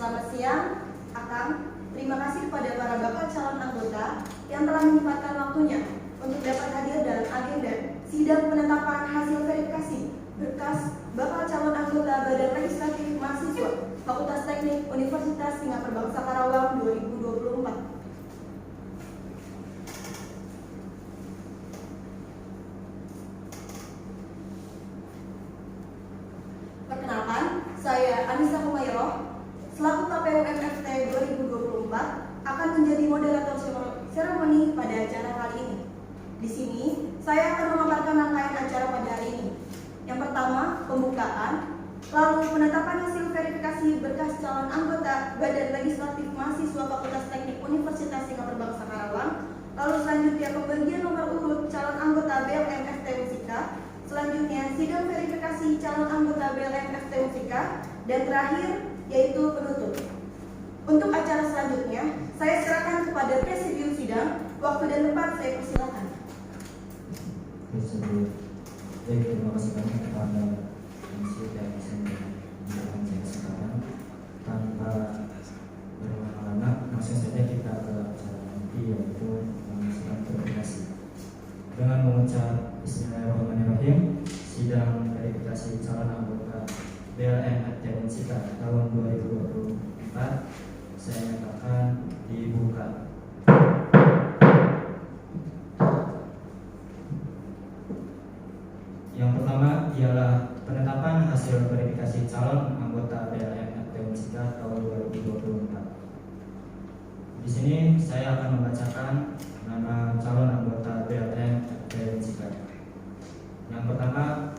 Selamat siang, Akang. Terima kasih kepada para bakal calon anggota yang telah menyempatkan waktunya untuk dapat hadir dalam agenda sidang penetapan hasil verifikasi berkas bakal calon anggota Badan Legislatif Mahasiswa Fakultas Teknik Universitas Singapura Bangsa Karawang 2024. Perkenalkan, saya Anissa Humayroh, selaku KPU MFT 2024 akan menjadi moderator seremoni pada acara kali ini. Di sini, saya akan memaparkan rangkaian acara pada hari ini. Yang pertama, pembukaan, lalu penetapan hasil verifikasi berkas calon anggota Badan Legislatif Mahasiswa Fakultas Teknik Universitas Singapura Bangsa Karawang, lalu selanjutnya pembagian nomor urut calon anggota BLM FT Musika, selanjutnya sidang verifikasi calon anggota BLM FT Musika, dan terakhir yaitu penutup. Untuk acara selanjutnya, saya serahkan kepada Presidium Sidang. Waktu dan tempat saya persilakan. Terima kasih banyak kepada Komisi TNS yang memberikan saya kesempatan. Tanpa berlama-lama, langsung saja kita ke acara nanti, yaitu sidang verifikasi. Dengan mengucap Bismillahirrahmanirrahim, sidang verifikasi calon anggota BLM FT Unsika tahun 2024 saya nyatakan dibuka. Yang pertama ialah penetapan hasil verifikasi calon anggota BLM FT Unsika tahun 2024. Di sini saya akan membacakan nama calon anggota BLM FT Unsika. Yang pertama,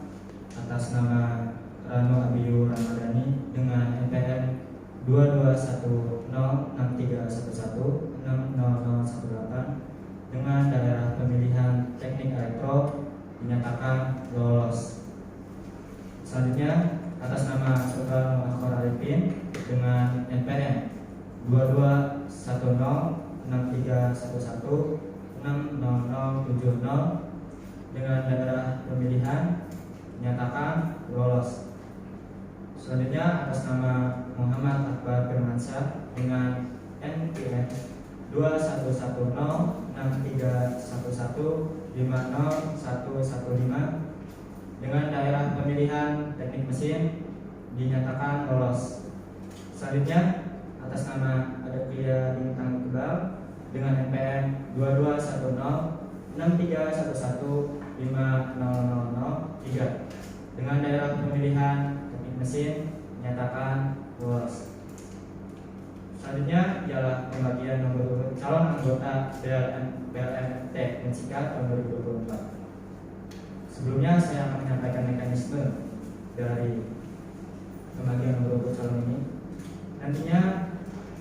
atas nama Rano Abiyu Ramadhani dengan NPM 22106311600018 dengan daerah pemilihan teknik elektro dinyatakan lolos. Selanjutnya, atas nama Saudara Akhor Arifin dengan NPM 22106311600070 dengan daerah pemilihan dinyatakan lolos. Selanjutnya, atas nama Muhammad Akbar Firmansyah dengan NPM 21606311500115 dengan daerah pemilihan teknik mesin dinyatakan lolos. Selanjutnya, atas nama Adeklia Bintang Iqbal dengan NPM 22106311500003 dengan daerah pemilihan teknik mesin dinyatakan lolos. Selanjutnya ialah pembagian nomor urut calon anggota BLM FT Unsika tahun 2024. Sebelumnya saya akan menyampaikan mekanisme dari pembagian nomor urut calon ini. Nantinya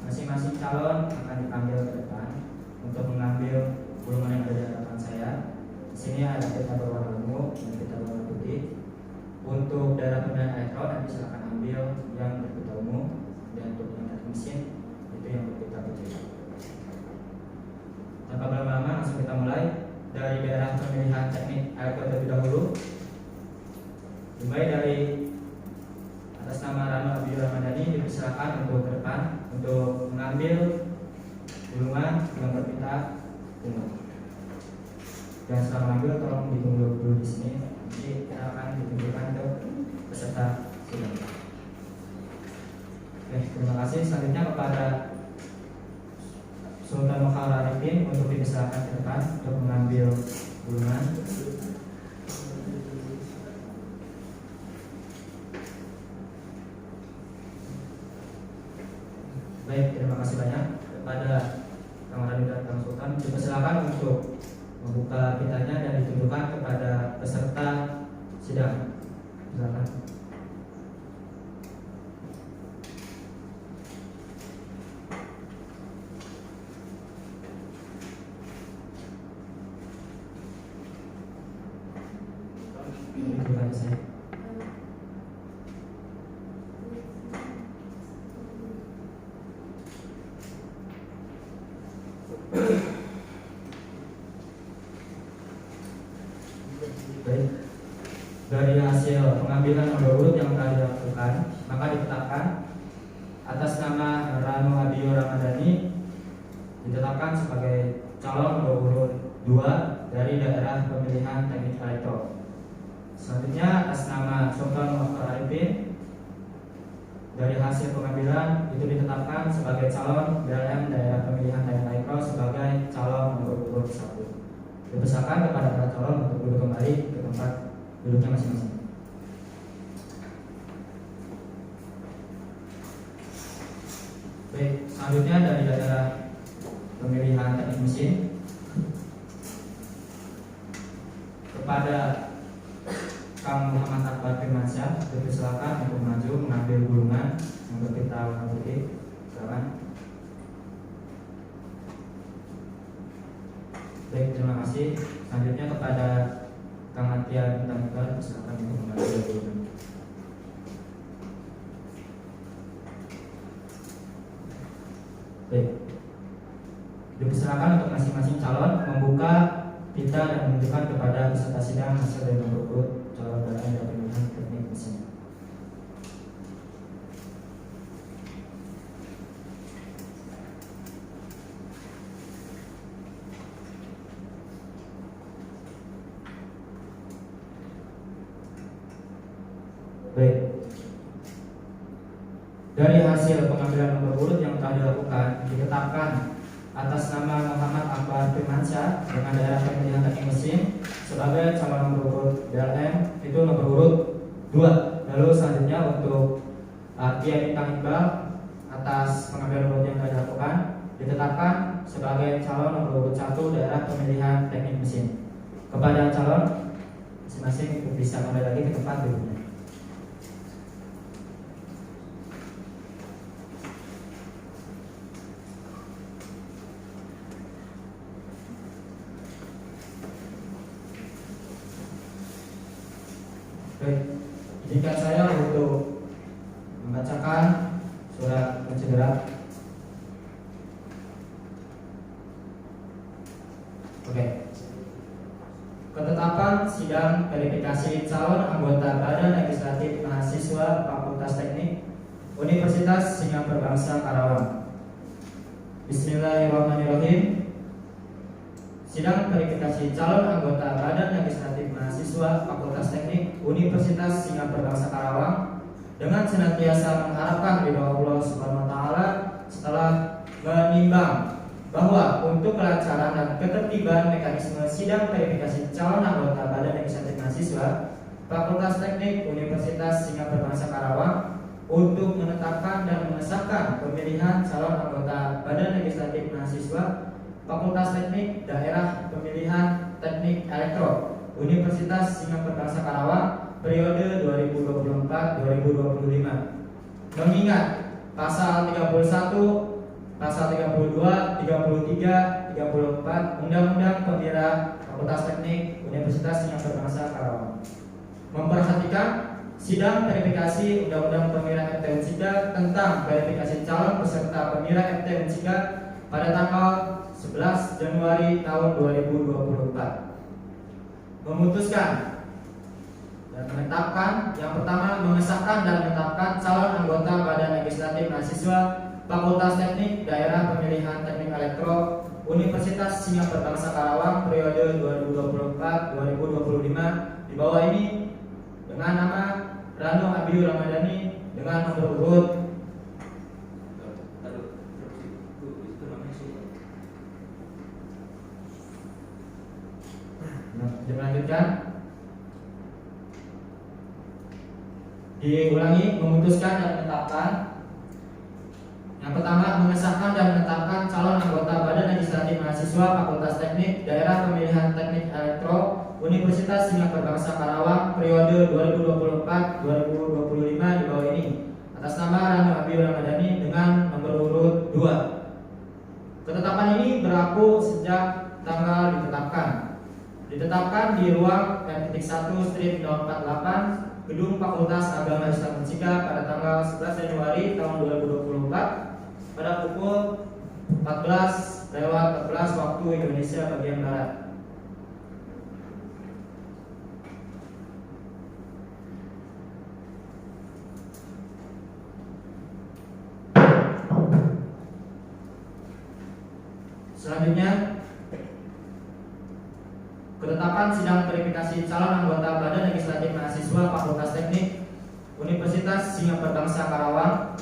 masing-masing calon akan dipanggil ke depan untuk mengambil gulungan yang ada di hadapan saya. Di sini ada pita berwarna ungu dan pita berwarna putih. Untuk daerah pemilihan elektron nanti silakan ambil yang berpita ungu, dan untuk yang teknik mesin itu yang berpita putih. Tanpa berlama-lama, langsung kita mulai dari daerah pemilihan teknik elektron terlebih dahulu. Dimulai dari atas nama Rano Abiyu Ramadhani, dipersilakan untuk ke depan untuk mengambil gulungan yang berpita ungu. Dan setelah mengambil, tolong ditunggu dulu di sini. Nanti kita akan ditunjukkan ke peserta sidang. Oke, terima kasih. Selanjutnya kepada Sultan Akhor Arifin untuk dipersilakan ke depan untuk mengambil gulungan. Baik, terima kasih banyak kepada Kang Radit dan Kang Sultan. Dipersilakan untuk membuka pitanya dan ditunjukkan kepada peserta sidang. Silakan. Terima kasih. Baik, dari hasil pengambilan nomor 2 dari daerah pemilihan teknik elektro. Selanjutnya atas nama Sultan Muhammad Arifin, dari hasil pengambilan itu ditetapkan sebagai calon BLM daerah pemilihan teknik elektro sebagai calon nomor urut 1. Dipersilakan kepada para calon untuk duduk kembali ke tempat duduknya masing-masing. Baik, selanjutnya dari daerah pemilihan teknik mesin, kepada Kang Muhammad Akbar Firmansyah dipersilakan untuk maju mengambil gulungan yang berpita warna putih. Silakan. Baik, terima kasih. Selanjutnya kepada Kang Atia Bintang Iqbal, silakan untuk mengambil gulungan. Baik, dipersilakan untuk masing-masing calon membuka pita dan menunjukkan kepada peserta sidang hasil dari nomor urut calon BLM daerah pemilihan teknik mesin. Baik, dari hasil pengambilan nomor urut yang telah dilakukan, ditetapkan atas nama Muhammad Akbar Firmansyah dengan daerah pemilihan teknik mesin sebagai calon nomor urut BLM itu nomor urut 2. Lalu selanjutnya untuk Atia Bintang Iqbal atas pengambilan urut yang telah dilakukan ditetapkan sebagai calon nomor urut 1 daerah pemilihan teknik mesin. Kepada calon masing-masing bisa kembali lagi ke tempat duduknya. Baik, izinkan saya untuk membacakan surat pencederaan. Oke. Ketetapan sidang verifikasi calon anggota Badan Legislatif Mahasiswa Fakultas Teknik Universitas Singapura Bangsa Karawang. Bismillahirrahmanirrahim. Sidang verifikasi calon anggota Badan Legislatif Mahasiswa Fakultas Teknik Universitas Singapura Bangsa Karawang dengan senantiasa mengharapkan ridho Allah Subhanahu wa taala setelah menimbang bahwa untuk kelancaran dan ketertiban mekanisme sidang verifikasi calon anggota Badan Legislatif Mahasiswa Fakultas Teknik Universitas Singapura Bangsa Karawang untuk menetapkan dan mengesahkan pemilihan calon anggota Badan Legislatif Mahasiswa Fakultas Teknik Daerah Pemilihan Teknik Elektro Universitas Singapura Bangsa Karawang periode 2024-2025. Mengingat pasal 31, pasal 32, 33, 34 Undang-Undang Pemilihan Fakultas Teknik Universitas Singapura Bangsa Karawang. Memperhatikan sidang verifikasi Undang-Undang Pemilihan FT Unsika tentang verifikasi calon peserta pemilihan FT Unsika pada tanggal 11 Januari tahun 2024. Memutuskan dan menetapkan, yang pertama mengesahkan dan menetapkan calon anggota Badan Legislatif Mahasiswa Fakultas Teknik Daerah Pemilihan Teknik Elektro Universitas Singapura Bangsa Karawang periode 2024-2025 di bawah ini dengan nama Rano Abiyu Ramadhani dengan nomor urut dilanjutkan. Diulangi, memutuskan dan menetapkan. Yang pertama, mengesahkan dan menetapkan calon anggota Badan Legislatif Mahasiswa Fakultas Teknik Daerah Pemilihan Teknik Elektro Universitas Singapura Bangsa Karawang periode 2024-2025 di bawah ini atas nama Rano Abiyu Ramadhani dengan nomor urut 2. Ketetapan ini berlaku sejak tanggal ditetapkan di ruang R.1/48 Gedung Fakultas Agama Islam Unsika pada tanggal 11 Januari tahun 2024 pada pukul 14:14 waktu Indonesia bagian Barat. Selanjutnya ketetapan sidang verifikasi calon anggota Badan Legislatif Mahasiswa Fakultas Teknik Universitas Singapura Bangsa Karawang.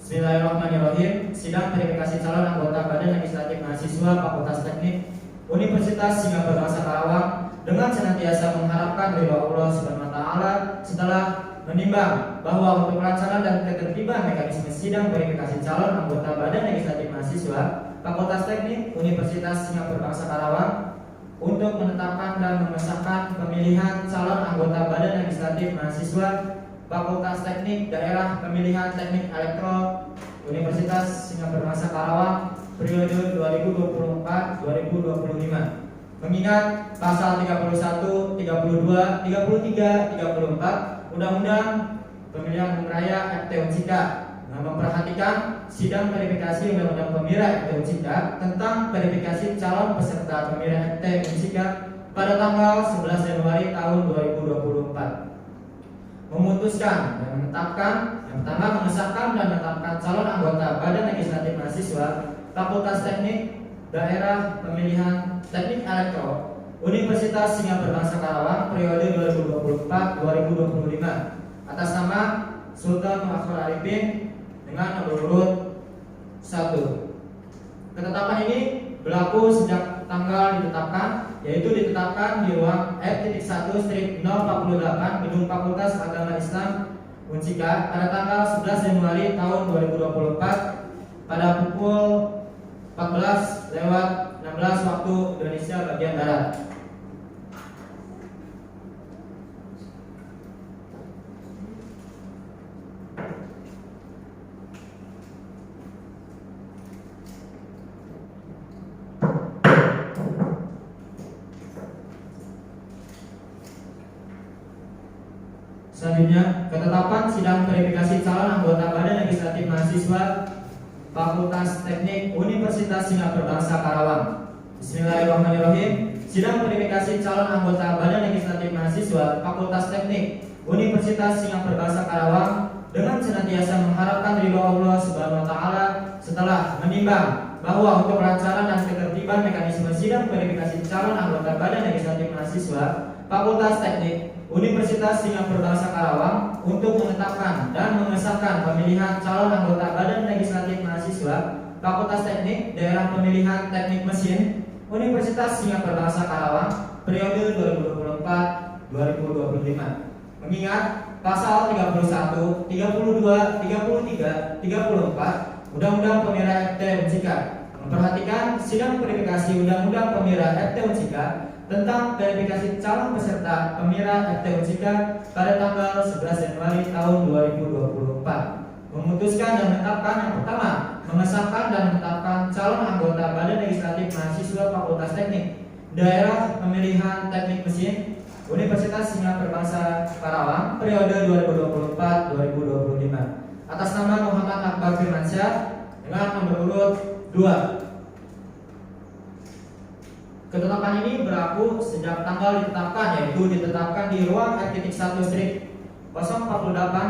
Bismillahirrahmanirrahim. Sidang verifikasi calon anggota Badan Legislatif Mahasiswa Fakultas Teknik Universitas Singapura Bangsa Karawang dengan senantiasa mengharapkan ridho Allah Subhanahu wa taala setelah menimbang bahwa untuk kelancaran dan ketertiban mekanisme sidang verifikasi calon anggota Badan Legislatif Mahasiswa Fakultas Teknik Universitas Singapura Bangsa Karawang untuk menetapkan dan mengesahkan pemilihan calon anggota Badan Legislatif Mahasiswa Fakultas Teknik Daerah Pemilihan Teknik Elektro Universitas Singapura Bangsa Karawang periode 2024-2025. Mengingat pasal 31, 32, 33, 34 Undang-Undang Pemilihan Umum Raya FT Unsika dengan memperhatikan sidang verifikasi Undang-Undang Pemilihan FT Unsika tentang verifikasi calon peserta pemilihan FT Unsika pada tanggal 11 Januari tahun 2024 memutuskan dan menetapkan yang pertama mengesahkan dan menetapkan calon anggota Badan Legislatif Mahasiswa Fakultas Teknik Daerah Pemilihan Teknik Elektro Universitas Singapura Bangsa Karawang periode 2024-2025 atas nama Sultan Muhammad Arifin dengan nomor urut 1. Ketetapan ini berlaku sejak tanggal ditetapkan, yaitu ditetapkan di ruang F.1/048 Gedung Fakultas Agama Islam Unsika pada tanggal 11 Januari tahun 2024 pada pukul 14:16 waktu Indonesia bagian Barat. Selanjutnya, ketetapan sidang verifikasi calon anggota Badan Legislatif Mahasiswa Fakultas Teknik Universitas Singapura Bangsa Karawang. Bismillahirrahmanirrahim. Sidang verifikasi calon anggota Badan Legislatif Mahasiswa Fakultas Teknik Universitas Singapura Bangsa Karawang dengan senantiasa mengharapkan ridho Allah Subhanahu wa taala setelah menimbang bahwa untuk kelancaran dan ketertiban mekanisme sidang verifikasi calon anggota Badan Legislatif Mahasiswa Fakultas Teknik Universitas Singapura Bangsa Karawang untuk menetapkan dan mengesahkan pemilihan calon anggota Badan Legislatif Mahasiswa Fakultas Teknik Daerah Pemilihan Teknik Mesin Universitas Singapura Bangsa Karawang periode 2024-2025. Mengingat pasal 31, 32, 33, 34 Undang-Undang Pemilihan FT Unsika memperhatikan sidang verifikasi Undang-Undang Pemilihan FT Unsika tentang verifikasi calon peserta pemilihan FT Unsika pada tanggal 11 Januari tahun 2024 memutuskan dan menetapkan yang pertama mengesahkan dan menetapkan calon anggota Badan Legislatif Mahasiswa Fakultas Teknik Daerah Pemilihan Teknik Mesin Universitas Singapura Bangsa Karawang periode 2024-2025 atas nama Muhammad Akbar Firmansyah dengan nomor urut 2. Ketetapan ini berlaku sejak tanggal ditetapkan, yaitu ditetapkan di ruang F.1/048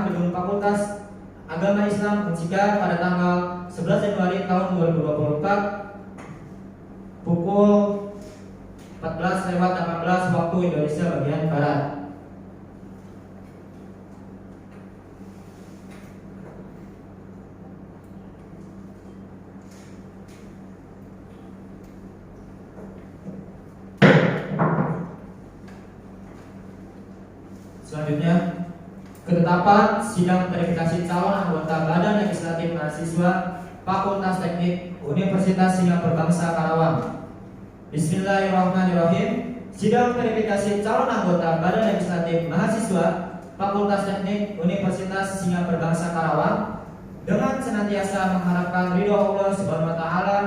Gedung Fakultas Agama Islam Unsika pada tanggal 11 Januari tahun 2024 pukul 14:18 waktu Indonesia bagian Barat. Selanjutnya, ketetapan sidang verifikasi calon anggota Badan Legislatif Mahasiswa Fakultas Teknik Universitas Singapura Bangsa Karawang. Bismillahirrahmanirrahim. Sidang verifikasi calon anggota Badan Legislatif Mahasiswa Fakultas Teknik Universitas Singapura Bangsa Karawang dengan senantiasa mengharapkan ridho Allah Subhanahu wa taala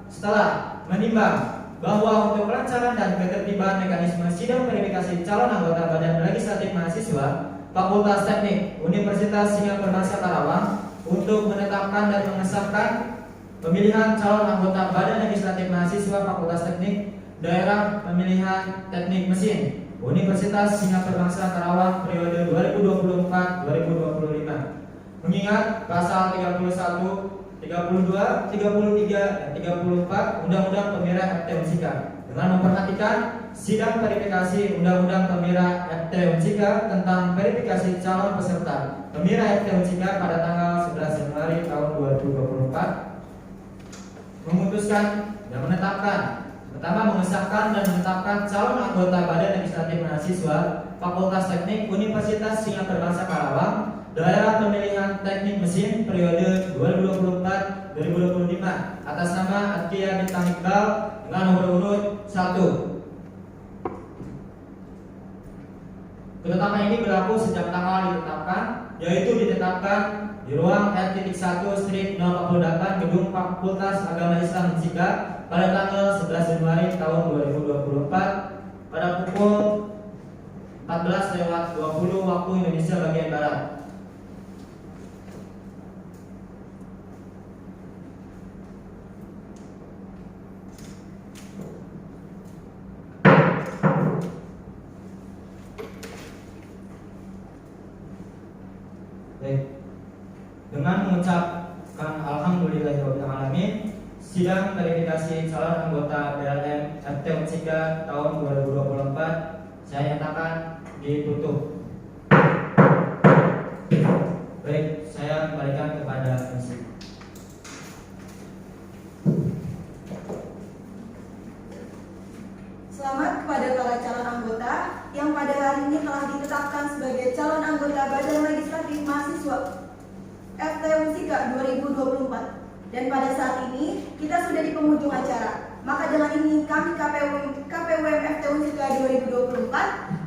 setelah menimbang bahwa untuk kelancaran dan ketertiban mekanisme sidang verifikasi calon anggota Badan Legislatif Mahasiswa Fakultas Teknik Universitas Singapura Bangsa Karawang untuk menetapkan dan mengesahkan pemilihan calon anggota Badan Legislatif Mahasiswa Fakultas Teknik Daerah Pemilihan Teknik Mesin Universitas Singapura Bangsa Karawang periode 2024-2025. Mengingat pasal 31, 32, 33, dan 34 Undang-Undang Pemilihan FT Unsika dengan memperhatikan sidang verifikasi Undang-Undang Pemira FT Unsika tentang verifikasi calon peserta Pemira FT Unsika pada tanggal 11 Januari tahun 2024 memutuskan dan menetapkan, pertama mengesahkan dan menetapkan calon anggota Badan Legislatif Mahasiswa Fakultas Teknik Universitas Singapura Bangsa Karawang daerah pemilihan teknik mesin periode 2024-2025 atas nama Atkia Bintang Iqbal dengan nomor urut 1. Ketetapan ini berlaku sejak tanggal ditetapkan, yaitu ditetapkan di ruang R.1/048 Gedung Fakultas Agama Islam Unsika pada tanggal 11 Januari tahun 2024 pada pukul 14.20 waktu Indonesia bagian Barat. Dengan mengucapkan alhamdulillahirobbilalamin, sidang verifikasi calon anggota BLM FT Unsika tahun 2024 saya nyatakan ditutup. Baik, saya kembalikan kepada MC. Selamat kepada para calon anggota yang pada hari ini telah ditetapkan sebagai calon anggota Badan Legislatif Mahasiswa FT Unsika 2024. Dan pada saat ini kita sudah di penghujung acara. Maka dengan ini kami KPUM FT Unsika 2024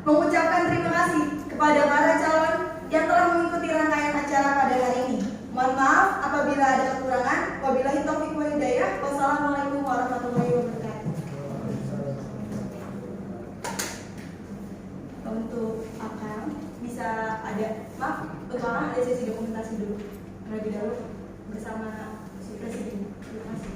mengucapkan terima kasih kepada para calon yang telah mengikuti rangkaian acara pada hari ini. Mohon maaf apabila ada kekurangan. Wabillahi taufiq wal hidayah. Wassalamualaikum warahmatullahi wabarakatuh. Untuk akang bisa ada, maaf, untuk akang ada sesi dokumentasi dulu terlebih dahulu bersama Presiden. Terima kasih.